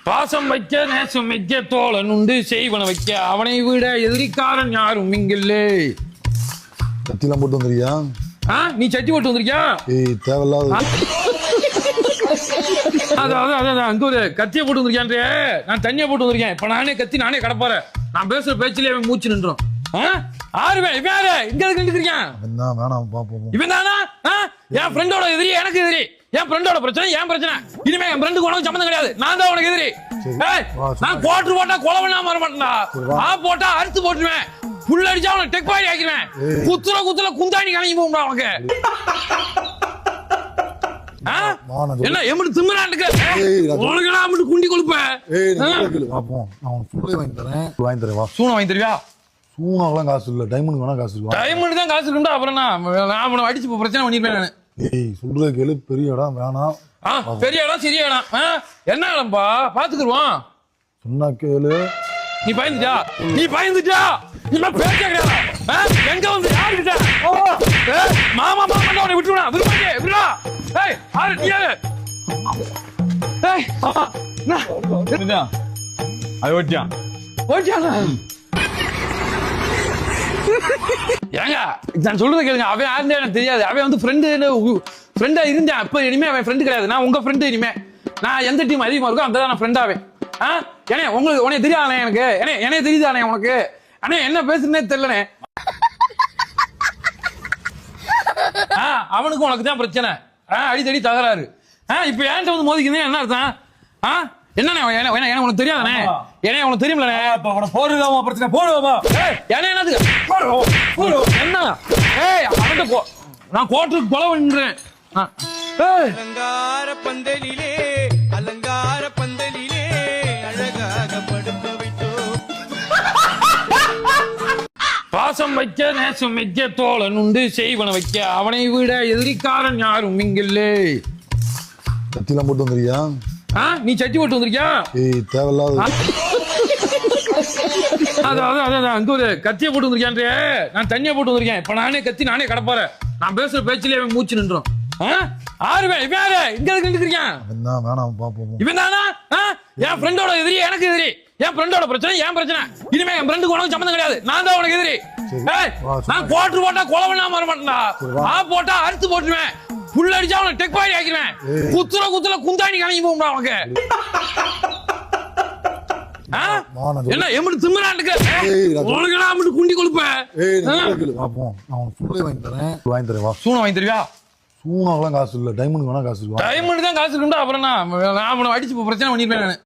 பாசம் வைக்க நேசம் வைக்க தோழன் உண்டு செய்வன வைக்க அவனை விட எதிரிக்காரன் யாரும் இங்கில்லே. கத்திலாம் போட்டு வந்துருக்கியா? நீ சட்டி போட்டு வந்திருக்கியா? தேவையில்லாத அங்க ஒரு கத்திய போட்டு வந்திருக்கியான்றே. நான் தண்ணியை போட்டு வந்திருக்கேன். இப்ப நானே கத்தி நானே கடப்பாரு. நான் பேசுற பேச்சிலே அவன் மூச்சு நின்றோம். ஆறுவே இவன் இங்க நின்றுருக்கான். வேணாம் பாப்போம். இவன் தானா என் ஃப்ரெண்டோட எதிரி, எனக்கு எதிரி. என் ஃப்ரெண்டோட பிரச்சனை என் பிரச்சனை. இனிமே என் ஃப்ரெண்டுக்கு உனக்கு சம்மந்தம் கிடையாது. நான் தான் உனக்கு எதிரி. நான் கோட்டு போட்டா கொலை பண்ணாம வர மாட்டேன்டா. போட்டா அறுத்து போட்டுருவேன். புல் அடிச்சா அவனை டெக் பாடி ஆக்கிடுவேன். குத்துல குந்தாணி கணக்கி போகும்டா உனக்கு. என்ன எம்பிட்டு திமிராண்டுக்கு உனக்கு நான் குண்டி கொடுப்பேன். வாங்கி தரேன். சூனை வாங்கி தருவியா? சூனாக்கெல்லாம் காசு இல்ல, டைமண்ட் வேணா காசு இருக்கு. டைமண்ட் தான் காசு இருக்குண்டா. அப்புறம் நான் அவனை அடிச்சு பிரச்சனை பண்ணிருப்பேன் நானு. சொல்றது கேளு, பெரிய இடம் வேணாம். பெரிய இடம் சிறிய இடம் என்ன இடம்பா பாத்துக்குருவோம். சொன்னா கேளு. நீ பயந்துட்டா பேச்ச கிடையாது. எங்க வந்து யாருக்கிட்ட மாமா உன்னை விட்டுருவா விரும்பாங்க விடுறா. ஏங்க நான் சொல்றத கேளுங்க. அவன் யாருன்னு எனக்கு தெரியாது. அவன் வந்து ஃப்ரெண்டா இருந்தேன். அப்ப இனிமே அவன் ஃப்ரெண்டு கிடையாது. நான் உங்க ஃப்ரெண்டு. இனிமே நான் எந்த டீம் அதிகமா இருக்கோ அந்த நான் ஃப்ரெண்டாவேன். ஏனே உங்களுக்கு உனக்கு தெரியாதானே? எனக்கு என்னைய தெரியுதானே உனக்கு? அண்ணே என்ன பேசுறேன்னே தெரியலனே. அவனுக்கு உனக்கு தான் பிரச்சனை. அடித்தடி தகராறு. இப்ப ஏன்ட்ட வந்து மோதிக்குது என்ன அர்த்தம்? என்னண்ணே உனக்கு தெரியாதானே? ஏனே உனக்கு தெரியும்லண்ணே. போடுவாமா பிரச்சனை போடுவாமா? ஏன்னா என்னதுக்கு என்ன? அவன்கிட்ட நான் கோர்ட்டுக்கு கொலை பண்றேன். அலங்கார பந்தலிலே அலங்கார பந்தலிலே அழகாக படுக்க வைத்தோம். பாசம் வைக்க நேசம் வைக்க தோழன் உண்டு செய்வன வைக்க அவனை விட எதிரிக்காரன் யாரும் இங்கில்லே. கத்திலாம் போட்டு வந்துருக்கியா? நீ சட்டி போட்டு வந்திருக்கியா? தேவையில்லாத அங்க ஒரு கத்திய போட்டு வந்திருக்கான்றே. நான் தண்ணியை போட்டு வந்திருக்கேன். இப்ப நானே கத்தி நானே கடப்பாரு. நான் பேசுற பேச்சிலே அவன் மூச்சு நின்றோம். ஆறுவே இவன் இங்க நின்றுருக்கான். வேணாம் பாப்போம். இவன் தானா என் ஃப்ரெண்டோட எதிரி, எனக்கு எதிரி. என் ஃப்ரெண்டோட பிரச்சனை என் பிரச்சனை. இனிமே என் ஃப்ரெண்டுக்கு உனக்கு சம்மந்தம் கிடையாது. நான் தான் உனக்கு எதிரி. நான் கோட்டு போட்டா கொலை பண்ணாம வர மாட்டேன்டா. போட்டா அறுத்து போட்டுருவேன். புல் அடிச்சா அவனை டெக் பாடி ஆக்கிடுவேன். குத்துல குந்தாணி கணக்கி போகும்டா உனக்கு. என்ன எம்பிட்டு திமிராண்டுக்கு உனக்கு நான் குண்டி கொடுப்பேன். வாங்கி தரேன். சூனை வாங்கி தருவியா? சூனாக்கெல்லாம் காசு இல்ல, டைமண்ட் வேணா காசு இருக்கு. டைமண்ட் தான் காசு இருக்குண்டா. அப்புறம் நான் அவனை அடிச்சு பிரச்சனை பண்ணிருப்பேன் நானு.